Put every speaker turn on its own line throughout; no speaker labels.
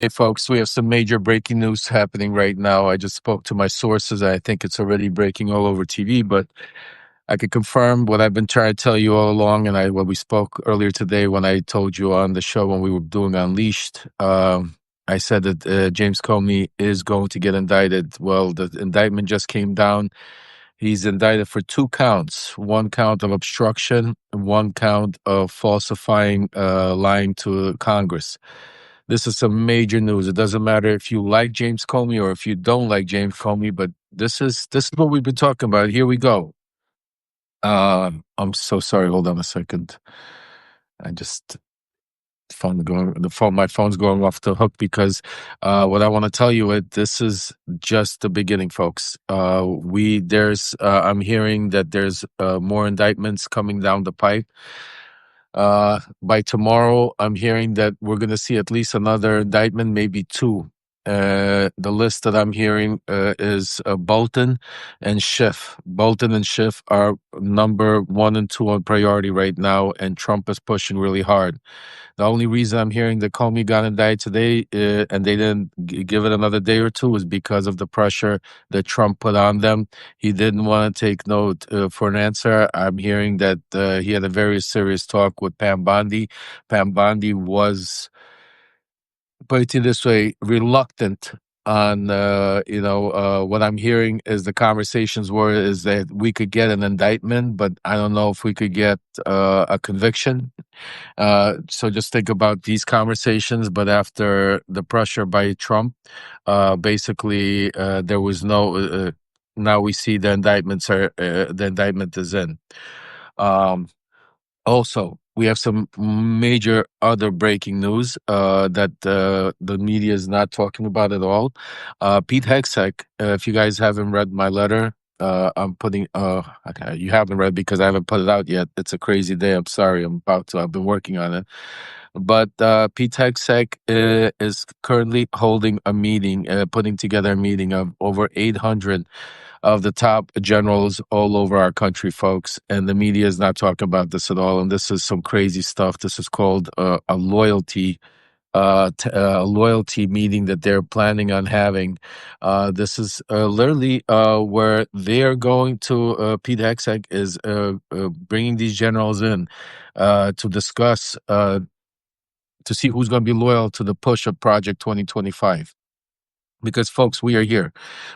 Hey, folks, we have some major breaking news happening right now. I just spoke to my sources. I think it's already breaking all over TV, but I can confirm what I've been trying to tell you all along. And what we spoke earlier today when I told you on the show when we were doing Unleashed. I said that James Comey is going to get indicted. Well, the indictment just came down. He's indicted for 2 counts: 1 count of obstruction and 1 count of falsifying, lying to Congress. This is some major news. It doesn't matter if you like James Comey or if you don't like James Comey, but this is what we've been talking about. Here we go. I'm so sorry. Hold on a second. I just my phone's going off the hook because what I want to tell you this is just the beginning, folks. I'm hearing that there's more indictments coming down the pipe. By tomorrow, I'm hearing that we're going to see at least another indictment, maybe two. The list that I'm hearing is Bolton and Schiff. Bolton and Schiff are number 1 and 2 on priority right now, and Trump is pushing really hard. The only reason I'm hearing that Comey got indicted today and they didn't give it another day or two is because of the pressure that Trump put on them. He didn't want to take no for an answer. I'm hearing that he had a very serious talk with Pam Bondi. Pam Bondi was, put it this way, reluctant on what I'm hearing is the conversations is that we could get an indictment, but I don't know if we could get a conviction. So just think about these conversations. But after the pressure by Trump, basically there was no. Now we see the indictment is in. Also, we have some major other breaking news that the media is not talking about at all. Pete Hegseth, if you guys haven't read my letter, I'm putting. Okay, you haven't read because I haven't put it out yet. It's a crazy day. I'm sorry. I'm about to. I've been working on it. But Pete Hegseth is currently holding a meeting, putting together a meeting of over 800 of the top generals all over our country, folks. And the media is not talking about this at all. And this is some crazy stuff. This is called a loyalty meeting that they're planning on having. This is literally where they are going to. Pete Hegseth is bringing these generals in to discuss to see who's going to be loyal to the push of Project 2025. Because, folks, we are here.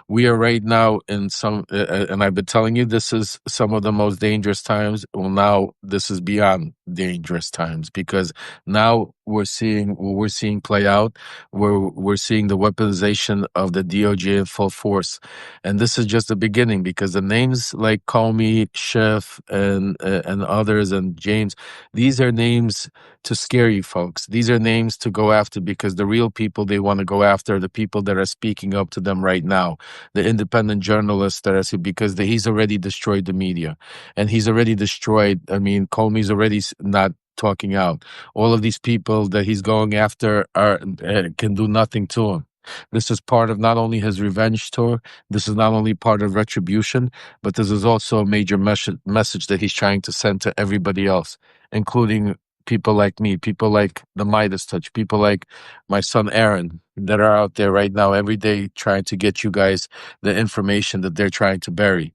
We are right now in and I've been telling you, this is some of the most dangerous times. Well, now this is beyond dangerous times because now we're seeing what we're seeing play out. We're seeing the weaponization of the DOJ in full force, and this is just the beginning. Because the names like Comey, Schiff, and others, and James, these are names to scare you, folks. These are names to go after because the real people they want to go after are the people that are speaking up to them right now, the independent journalists that are because he's already destroyed the media, and he's already destroyed. I mean, Comey's already not talking out. All of these people that he's going after can do nothing to him. This is part of not only his revenge tour, this is not only part of retribution, but this is also a major message that he's trying to send to everybody else, including people like me, people like the Midas Touch, people like my son Aaron that are out there right now every day trying to get you guys the information that they're trying to bury.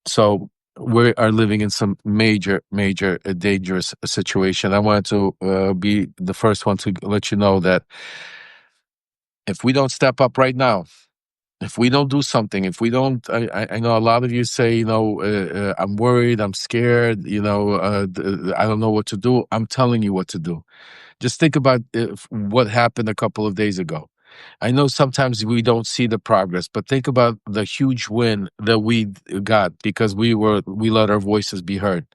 So we are living in some major, major dangerous situation. I wanted to be the first one to let you know that if we don't step up right now, if we don't do something, if we don't, I know a lot of you say, I'm worried, I'm scared, I don't know what to do. I'm telling you what to do. Just think about what happened a couple of days ago. I know sometimes we don't see the progress, but think about the huge win that we got because we let our voices be heard.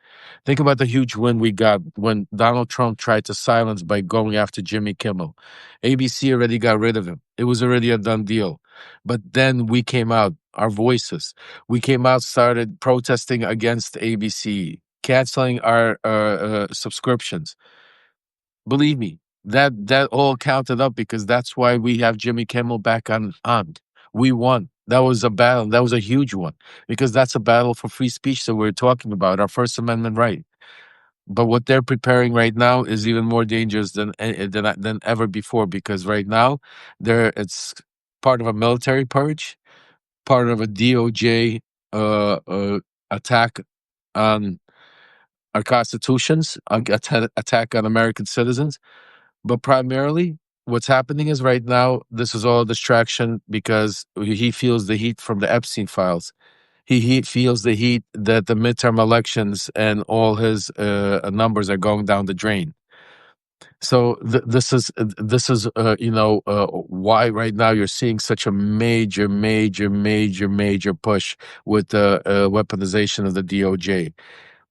Think about the huge win we got when Donald Trump tried to silence by going after Jimmy Kimmel. ABC already got rid of him. It was already a done deal. But then we came out, our voices. We came out, started protesting against ABC, canceling our subscriptions. Believe me, that all counted up because that's why we have Jimmy Kimmel back on. We won. That was a battle. That was a huge one because that's a battle for free speech that we're talking about, our First Amendment right. But what they're preparing right now is even more dangerous than ever before, because right now it's part of a military purge, part of a DOJ attack on our constitutions, attack on American citizens. But primarily, what's happening is right now, this is all a distraction because he feels the heat from the Epstein files. He feels the heat that the midterm elections and all his numbers are going down the drain. So this is why right now you're seeing such a major push with the weaponization of the DOJ.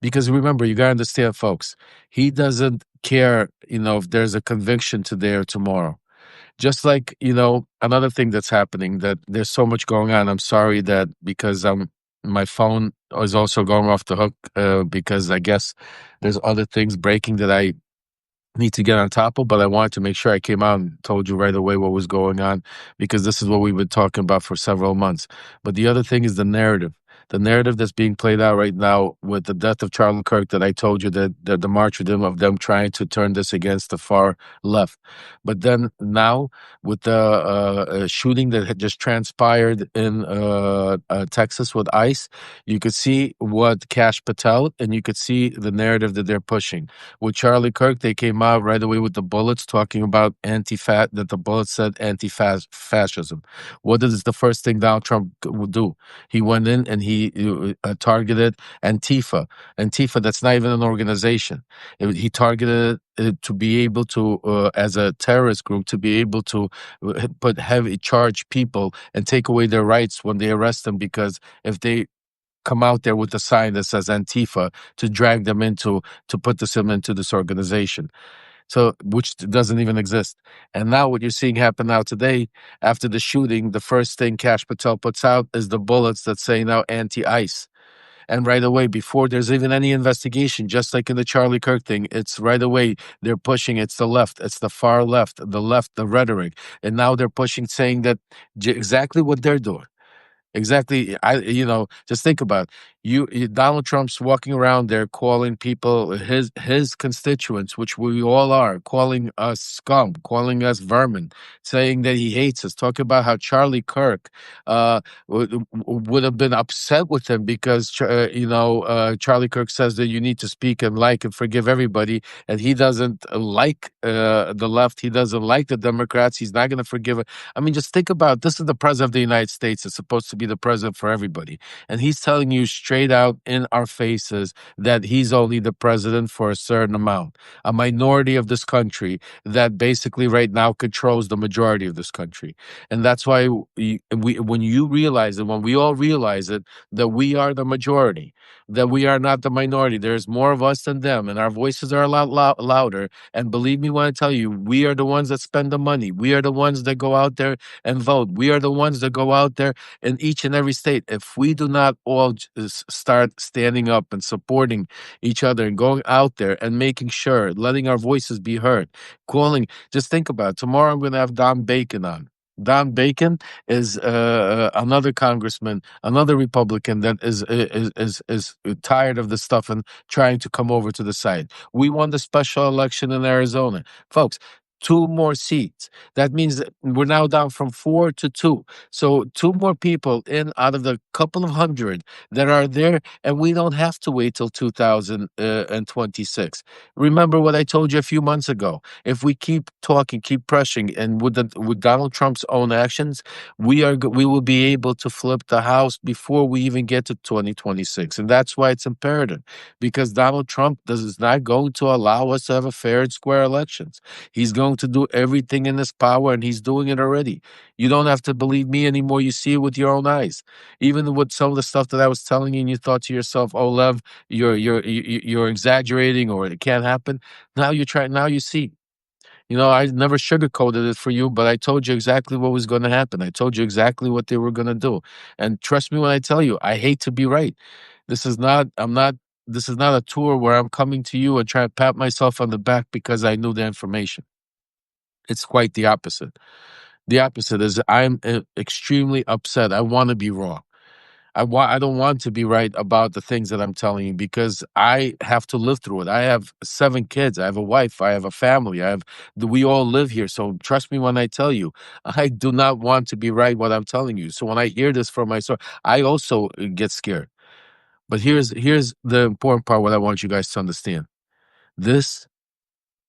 Because remember, you got to understand, folks, he doesn't care, if there's a conviction today or tomorrow. Just like, another thing that's happening, that there's so much going on. I'm sorry that because my phone is also going off the hook because I guess there's other things breaking that I need to get on top of, but I wanted to make sure I came out and told you right away what was going on, because this is what we've been talking about for several months. But the other thing is the narrative. The narrative that's being played out right now with the death of Charlie Kirk, that I told you that the march with them of them trying to turn this against the far left. But then now with the shooting that had just transpired in Texas with ICE, you could see what Cash Patel, and you could see the narrative that they're pushing. With Charlie Kirk, they came out right away with the bullets, talking about anti-fat, that the bullets said anti-fascism. What is the first thing Donald Trump would do? He went in and he targeted Antifa. Antifa, that's not even an organization. He targeted it to be able to, as a terrorist group, to be able to put heavy charge people and take away their rights when they arrest them, because if they come out there with a sign that says Antifa, to drag them to put them into this organization. So, which doesn't even exist. And now what you're seeing happen now today, after the shooting, the first thing Cash Patel puts out is the bullets that say now anti-ICE. And right away, before there's even any investigation, just like in the Charlie Kirk thing, it's right away they're pushing. It's the left, it's the far left, the rhetoric, and now they're pushing, saying that exactly what they're doing. Exactly. Just think about it. Donald Trump's walking around there calling people, his constituents, which we all are, calling us scum, calling us vermin, saying that he hates us, talking about how Charlie Kirk would have been upset with him because, Charlie Kirk says that you need to speak and like and forgive everybody. And he doesn't like the left. He doesn't like the Democrats. He's not going to forgive it. I mean, just think about, this is the president of the United States. It's supposed to be the president for everybody. And he's telling you straight out in our faces that he's only the president for a certain amount, a minority of this country that basically right now controls the majority of this country. And that's why when you realize it, when we all realize it, that we are the majority, that we are not the minority. There's more of us than them, and our voices are a lot louder. And believe me when I tell you, we are the ones that spend the money. We are the ones that go out there and vote. We are the ones that go out there in each and every state. If we do not all start standing up and supporting each other and going out there and making sure, letting our voices be heard, calling, just think about it. Tomorrow I'm going to have Don Bacon on. Don Bacon is another congressman, another Republican that is tired of the stuff and trying to come over to the side. We won the special election in Arizona, folks. Two more seats. That means that we're now down from 4 to 2. So two more people in out of the couple of hundred that are there, and we don't have to wait till 2026. Remember what I told you a few months ago. If we keep talking, keep pressing, and with Donald Trump's own actions, we will be able to flip the House before we even get to 2026, and that's why it's imperative, because Donald Trump is not going to allow us to have a fair and square elections. He's going to do everything in his power, and he's doing it already. You don't have to believe me anymore. You see it with your own eyes. Even with some of the stuff that I was telling you, and you thought to yourself, "Oh, Lev, you're exaggerating, or it can't happen." Now you try. Now you see. I never sugarcoated it for you, but I told you exactly what was going to happen. I told you exactly what they were going to do. And trust me when I tell you, I hate to be right. This is not. I'm not. This is not a tour where I'm coming to you and trying to pat myself on the back because I knew the information. It's quite the opposite. The opposite is I'm extremely upset. I want to be wrong. I don't want to be right about the things that I'm telling you because I have to live through it. I have 7 kids. I have a wife. I have a family. We all live here. So trust me when I tell you, I do not want to be right what I'm telling you. So when I hear this from my source, I also get scared. But here's the important part. What I want you guys to understand: this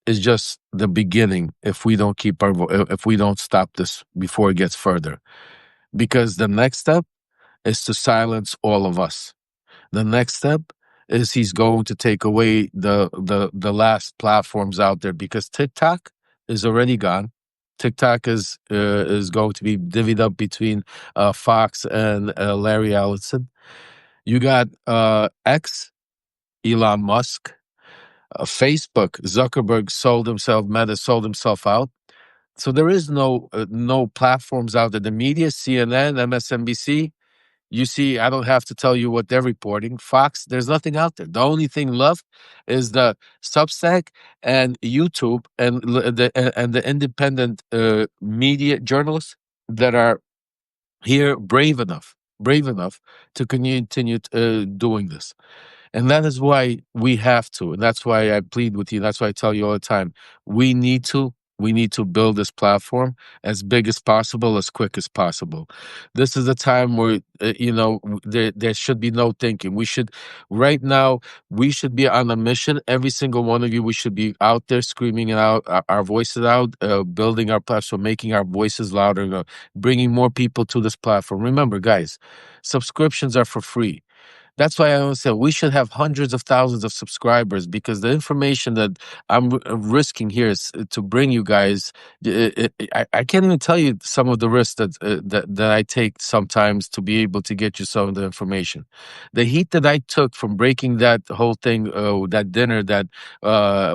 is just the beginning. If we don't if we don't stop this before it gets further, because the next step is to silence all of us. The next step is he's going to take away the last platforms out there because TikTok is already gone. TikTok is going to be divvied up between Fox and Larry Ellison. You got X, Elon Musk, Facebook. Zuckerberg sold himself. Meta sold himself out. So there is no platforms out there. The media, CNN, MSNBC, you see, I don't have to tell you what they're reporting. Fox, there's nothing out there. The only thing left is the Substack and YouTube and the independent media journalists that are here brave enough to continue doing this. And that is why we have to. And that's why I plead with you. That's why I tell you all the time. We need to build this platform as big as possible, as quick as possible. This is a time where, there should be no thinking. Right now, we should be on a mission. Every single one of you, we should be out there screaming out our voices out, building our platform, making our voices louder, bringing more people to this platform. Remember, guys, subscriptions are for free. That's why I always say we should have hundreds of thousands of subscribers because the information that I'm risking here is to bring you guys. I can't even tell you some of the risks that I take sometimes to be able to get you some of the information. The heat that I took from breaking that whole thing, that dinner that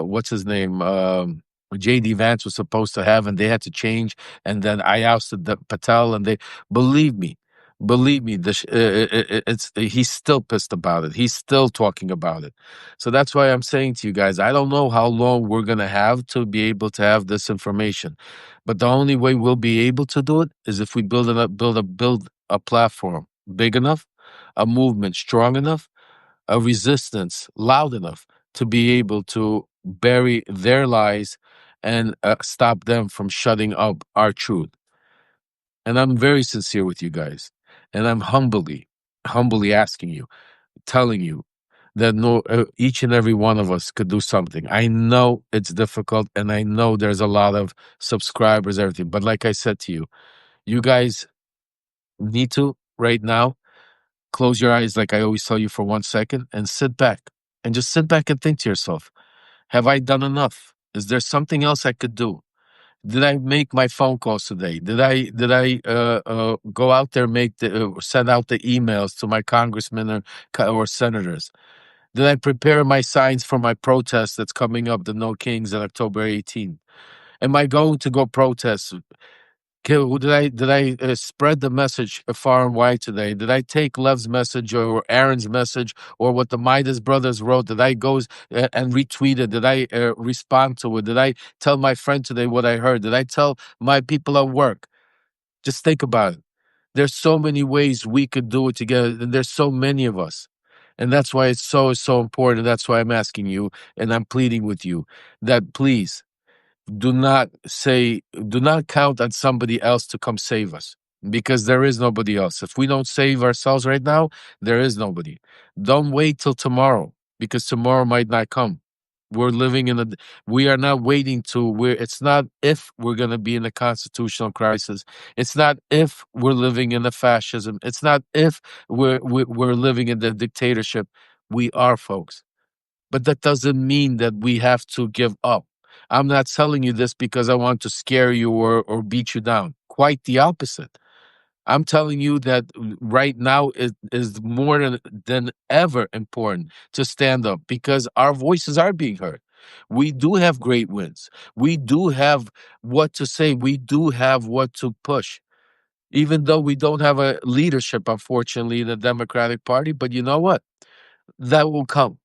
what's his name. JD Vance was supposed to have, and they had to change. And then I ousted Patel, and they believe me. Believe me, he's still pissed about it. He's still talking about it. So that's why I'm saying to you guys, I don't know how long we're gonna have to be able to have this information, but the only way we'll be able to do it is if we build a platform big enough, a movement strong enough, a resistance loud enough to be able to bury their lies and stop them from shutting up our truth. And I'm very sincere with you guys. And I'm humbly asking you, telling you that no, each and every one of us could do something. I know it's difficult and I know there's a lot of subscribers, everything. But like I said to you, you guys need to right now close your eyes, like I always tell you, for 1 second and sit back and just sit back and think to yourself, have I done enough? Is there something else I could do? Did I make my phone calls today? Did I go out there, send out the emails to my congressmen or senators? Did I prepare my signs for my protest that's coming up, the No Kings on October 18th? Am I going to go protest? Did I spread the message far and wide today? Did I take Lev's message or Aaron's message or what the Midas brothers wrote? Did I go and retweet it? Did I respond to it? Did I tell my friend today what I heard? Did I tell my people at work? Just think about it. There's so many ways we could do it together, and there's so many of us. And that's why it's so important. That's why I'm asking you and I'm pleading with you that please do not count on somebody else to come save us because there is nobody else. If we don't save ourselves right now, there is nobody. Don't wait till tomorrow because tomorrow might not come. We're living in a, we are not waiting to where it's not if we're going to be in a constitutional crisis. It's not if we're living in a fascism. It's not if we're living in the dictatorship. We are, folks. But that doesn't mean that we have to give up. I'm not telling you this because I want to scare you or beat you down. Quite the opposite. I'm telling you that right now it is more than ever important to stand up because our voices are being heard. We do have great wins. We do have what to say. We do have what to push. Even though we don't have a leadership, unfortunately, in the Democratic Party, but you know what? That will come.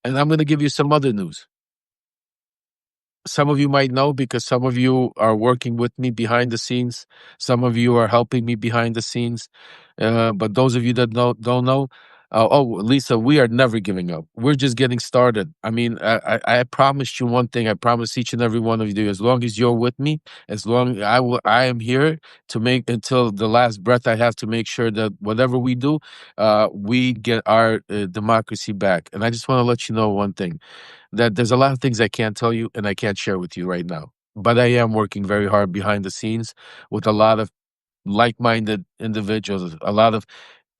And I'm going to give you some other news. some of you might know because some of you are working with me behind the scenes. Some of you are helping me behind the scenes. But those of you that don't know, oh, Lisa, we are never giving up. We're just getting started. I mean, I promised you one thing. I promise each and every one of you, as long as you're with me, as long I am here to make until the last breath I have to make sure that whatever we do, we get our democracy back. And I just want to let you know one thing, that there's a lot of things I can't tell you and I can't share with you right now. But I am working very hard behind the scenes with a lot of like-minded individuals, a lot of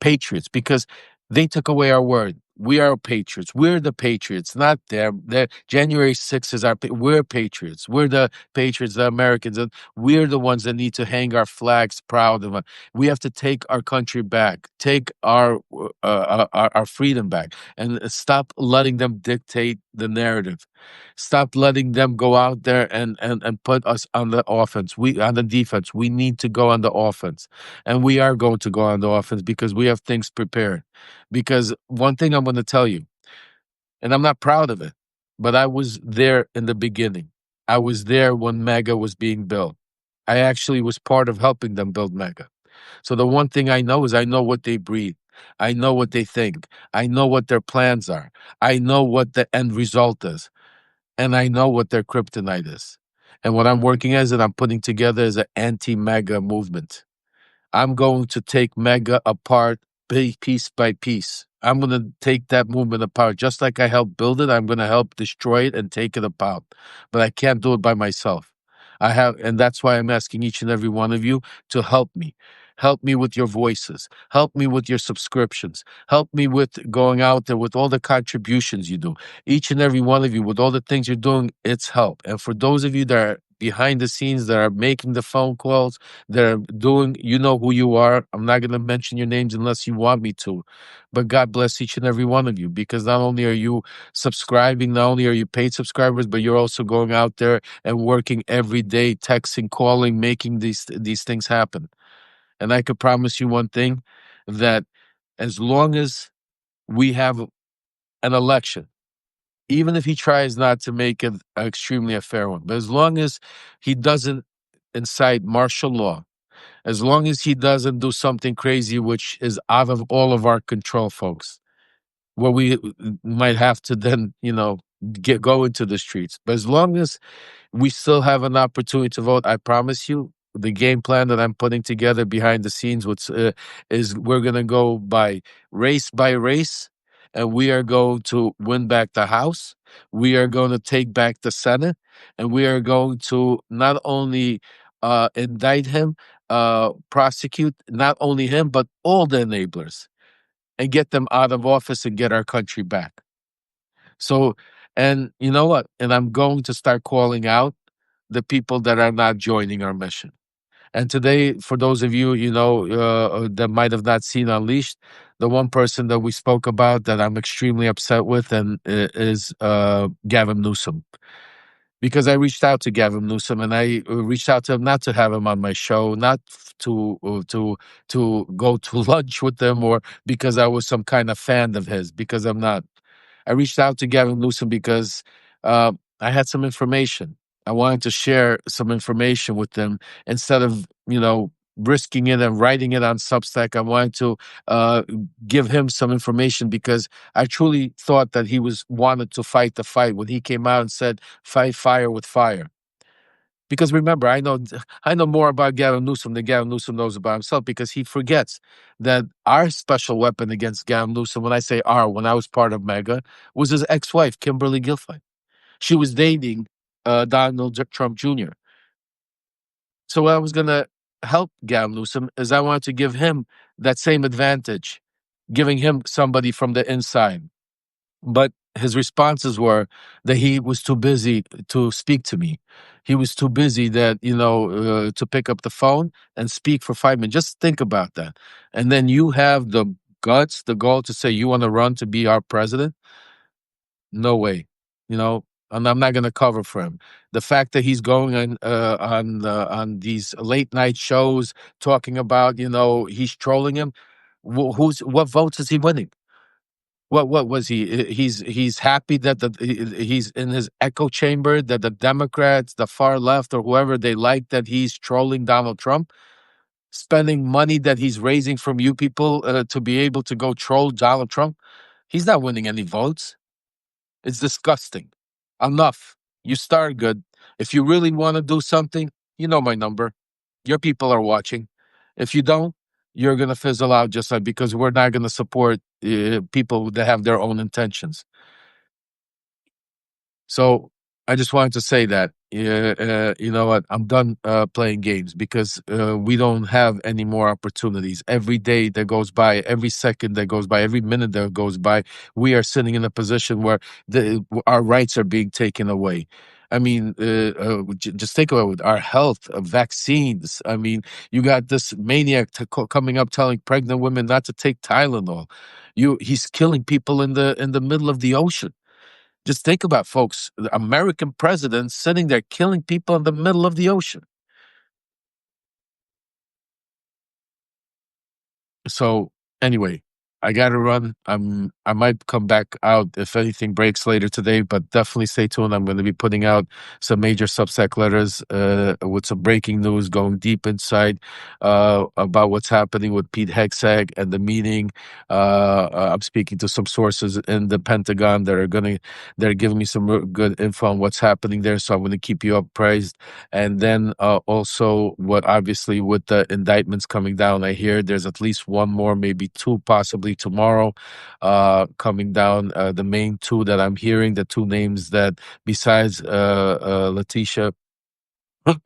patriots, because they took away our word. We are patriots. We're the patriots, not them. January 6th is we're patriots. We're the patriots, the Americans, and we're the ones that need to hang our flags proud of. We have to take our country back, take our freedom back, and stop letting them dictate the narrative. Stop letting them go out there and put us on the offense. We on the defense. We need to go on the offense. And we are going to go on the offense because we have things prepared. Because one thing I'm going to tell you, and I'm not proud of it, but I was there in the beginning. I was there when Mega was being built. I actually was part of helping them build Mega. So the one thing I know is I know what they breathe. I know what they think. I know what their plans are. I know what the end result is. And I know what their kryptonite is. And what I'm working as and I'm putting together is an anti-Mega movement. I'm going to take Mega apart piece by piece. I'm going to take that movement apart. Just like I helped build it, I'm going to help destroy it and take it apart. But I can't do it by myself. And that's why I'm asking each and every one of you to help me. Help me with your voices. Help me with your subscriptions. Help me with going out there with all the contributions you do. Each and every one of you, with all the things you're doing, it's help. And for those of you that are behind the scenes, that are making the phone calls, they're doing, you know who you are. I'm not going to mention your names unless you want me to. But God bless each and every one of you, because not only are you subscribing, not only are you paid subscribers, but you're also going out there and working every day, texting, calling, making these things happen. And I could promise you one thing, that as long as we have an election, even if he tries not to make it extremely a fair one, but as long as he doesn't incite martial law, as long as he doesn't do something crazy, which is out of all of our control, folks, where we might have to then, go into the streets. But as long as we still have an opportunity to vote, I promise you, the game plan that I'm putting together behind the scenes, which is we're going to go by race, and we are going to win back the House. We are going to take back the Senate, and we are going to not only indict him, prosecute not only him, but all the enablers, and get them out of office and get our country back. So, and you know what? And I'm going to start calling out the people that are not joining our mission. And today, for those of you, that might have not seen Unleashed, the one person that we spoke about that I'm extremely upset with and is Gavin Newsom. Because I reached out to Gavin Newsom, and I reached out to him not to have him on my show, not to go to lunch with him, or because I was some kind of fan of his, because I'm not. I reached out to Gavin Newsom because I had some information. I wanted to share some information with them instead of, risking it and writing it on Substack. I wanted to uh, give him some information because I truly thought that he was wanted to fight the fight when he came out and said, "Fight fire with fire." Because remember, I know more about Gavin Newsom than Gavin Newsom knows about himself, because he forgets that our special weapon against Gavin Newsom, when I say our, when I was part of MAGA, was his ex-wife, Kimberly Guilfoyle. She was dating Donald Trump Jr. So what I was going to help Gavin Newsom is I wanted to give him that same advantage, giving him somebody from the inside. But his responses were that he was too busy to speak to me. He was too busy to pick up the phone and speak for 5 minutes. Just think about that. And then you have the guts, the gall to say you want to run to be our president? No way. And I'm not going to cover for him. The fact that he's going on these late night shows talking about, he's trolling him. What votes is he winning? What was he? He's happy that he's in his echo chamber, that the Democrats, the far left, or whoever they like, that he's trolling Donald Trump, spending money that he's raising from you people to be able to go troll Donald Trump. He's not winning any votes. It's disgusting. Enough. You start good. If you really want to do something, you know my number. Your people are watching. If you don't, you're going to fizzle out just like, because we're not going to support people that have their own intentions. So I just wanted to say that, you know what? I'm done playing games because we don't have any more opportunities. Every day that goes by, every second that goes by, every minute that goes by, we are sitting in a position where our rights are being taken away. I mean, just think about it, our health, vaccines. I mean, you got this maniac coming up telling pregnant women not to take Tylenol. He's killing people in the middle of the ocean. Just think about, folks, the American president sitting there killing people in the middle of the ocean. So anyway, I gotta run. I might come back out if anything breaks later today, but definitely stay tuned. I'm going to be putting out some major Substack letters with some breaking news, going deep inside about what's happening with Pete Hegseth and the meeting. I'm speaking to some sources in the Pentagon that are they're giving me some good info on what's happening there. So I'm going to keep you appraised. And then also, what obviously with the indictments coming down, I hear there's at least one more, maybe two, possibly tomorrow, coming down. The main two that I'm hearing, the two names that besides Letitia,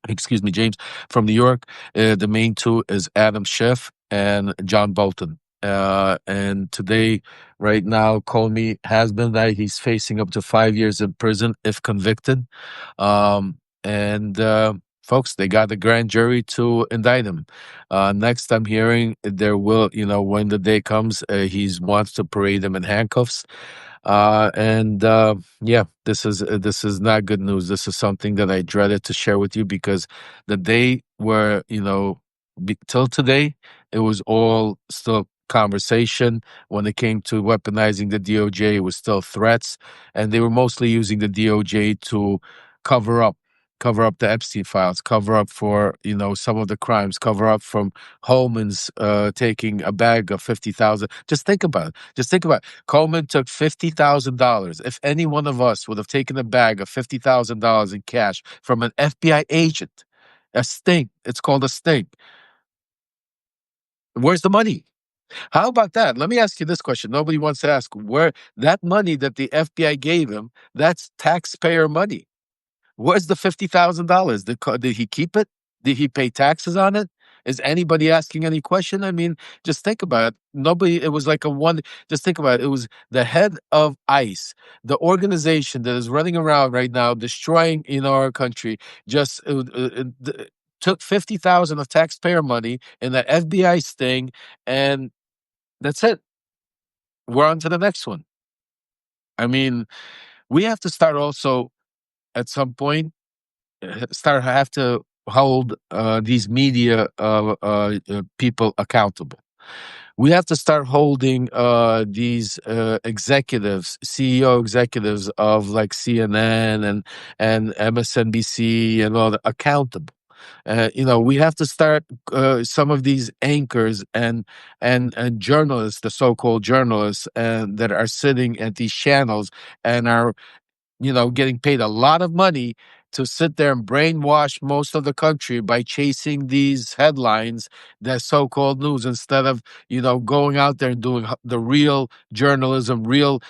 excuse me, James from New York, the main two is Adam Schiff and John Bolton. And today, right now, Comey has been that he's facing up to 5 years in prison if convicted. And folks, they got the grand jury to indict him. Next, I'm hearing there will, when the day comes, he wants to parade him in handcuffs. And yeah, this is not good news. This is something that I dreaded to share with you because the day where till today, it was all still conversation. When it came to weaponizing the DOJ, it was still threats, and they were mostly using the DOJ to cover up cover up the Epstein files, cover up for some of the crimes, cover up from Holman's taking a bag of 50,000. Just think about it. Just think about it. Coleman took $50,000. If any one of us would have taken a bag of $50,000 in cash from an FBI agent, a sting, it's called a sting. Where's the money? How about that? Let me ask you this question. Nobody wants to ask where that money that the FBI gave him, that's taxpayer money. Where's the $50,000? Did he keep it? Did he pay taxes on it? Is anybody asking any question? I mean, just think about it. Nobody, it was like a one, just think about it. It was the head of ICE, the organization that is running around right now, destroying our country, just took 50,000 of taxpayer money in the FBI sting, and that's it. We're on to the next one. I mean, we have to start also at some point start have to hold these media people accountable. We have to start holding these executives, CEO executives of like CNN and MSNBC and all that accountable. We have to start some of these anchors and journalists, the so-called journalists, and that are sitting at these channels and are getting paid a lot of money to sit there and brainwash most of the country by chasing these headlines, that so-called news, instead of, going out there and doing the real journalism, real,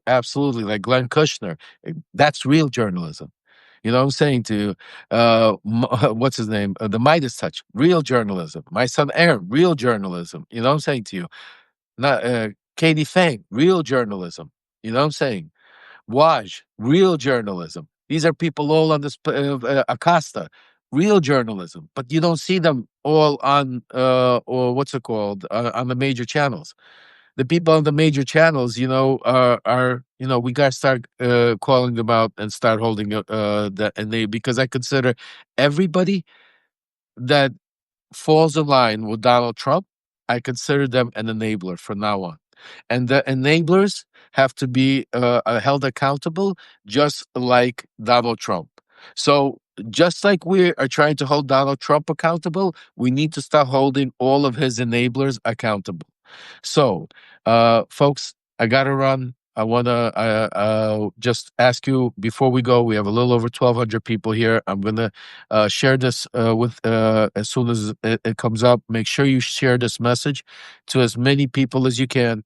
absolutely, like Glenn Kushner. That's real journalism. You know what I'm saying to you? What's his name? The Midas Touch, real journalism. My son Aaron, real journalism. You know what I'm saying to you? Not Katie Fang, real journalism. You know what I'm saying? Waj, real journalism. These are people all on this Acosta, real journalism. But you don't see them all on, or what's it called, on the major channels. The people on the major channels, are we got to start calling them out and start holding that, and because I consider everybody that falls in line with Donald Trump, I consider them an enabler from now on. and the enablers have to be held accountable, just like Donald Trump. So, just like we are trying to hold Donald Trump accountable, we need to start holding all of his enablers accountable. So, folks, I got to run. I want to just ask you before we go. We have a little over 1,200 people here. I'm going to share this with as soon as it comes up. Make sure you share this message to as many people as you can.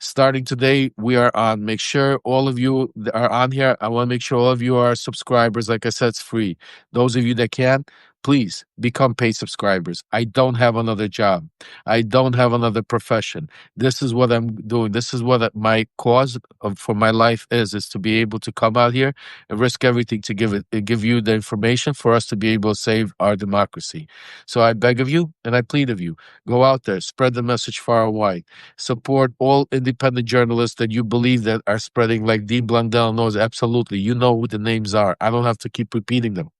Starting today, we are on. Make sure all of you that are on here. I want to make sure all of you are subscribers. Like I said, it's free. Those of you that can, please become paid subscribers. I don't have another job. I don't have another profession. This is what I'm doing. This is what my cause for my life is to be able to come out here and risk everything to give you the information for us to be able to save our democracy. So I beg of you and I plead of you, go out there, spread the message far and wide, support all independent journalists that you believe that are spreading, like Dean Blundell knows absolutely. You know who the names are. I don't have to keep repeating them,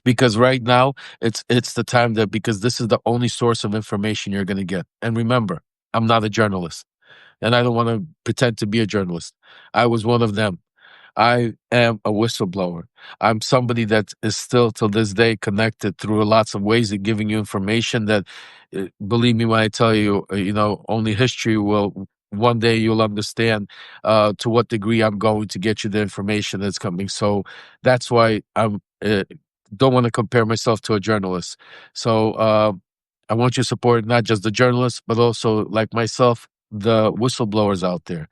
because right now it's the time that, because this is the only source of information you're going to get. And remember, I'm not a journalist, and I don't want to pretend to be a journalist. I was one of them. I am a whistleblower. I'm somebody that is still till this day connected through lots of ways of giving you information that, believe me when I tell you, only history will. One day you'll understand to what degree I'm going to get you the information that's coming. So that's why I'm don't want to compare myself to a journalist. So I want you to support not just the journalists, but also, like myself, the whistleblowers out there,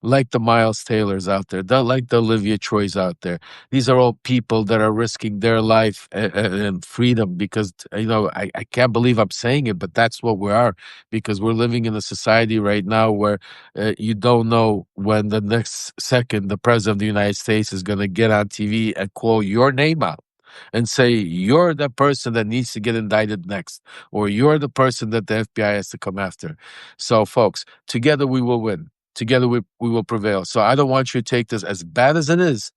like the Miles Taylors out there, like the Olivia Troys out there. These are all people that are risking their life and freedom, because, I can't believe I'm saying it, but that's what we are, because we're living in a society right now where you don't know when the next second the president of the United States is going to get on TV and call your name out and say you're the person that needs to get indicted next, or you're the person that the FBI has to come after. So, folks, together we will win. Together we will prevail. So I don't want you to take this as bad as it is,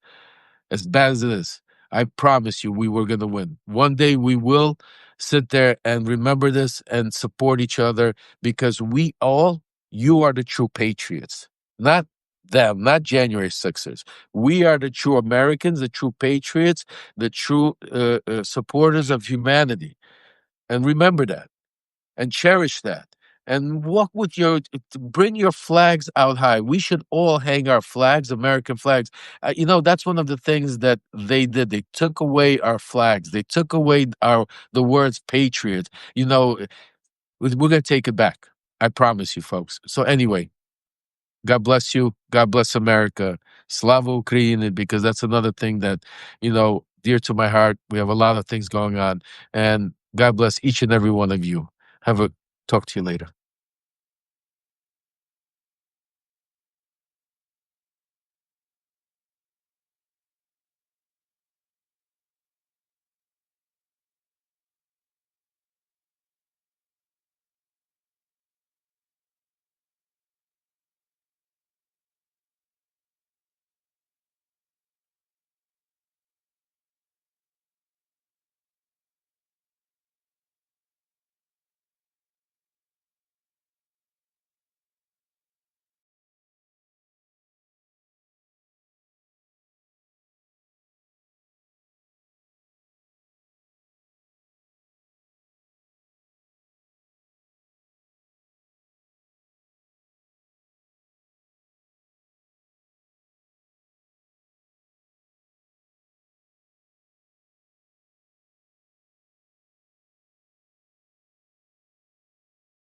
as bad as it is. I promise you we were going to win. One day we will sit there and remember this and support each other, because you are the true patriots, not them, not January 6ers. We are the true Americans, the true patriots, the true supporters of humanity. And remember that, and cherish that, and bring your flags out high. We should all hang our flags, American flags. That's one of the things that they did. They took away our flags. They took away the words patriot. We're going to take it back. I promise you, folks. So anyway, God bless you. God bless America. Slava Ukraini, because that's another thing that, dear to my heart. We have a lot of things going on, and God bless each and every one of you. Talk to you later.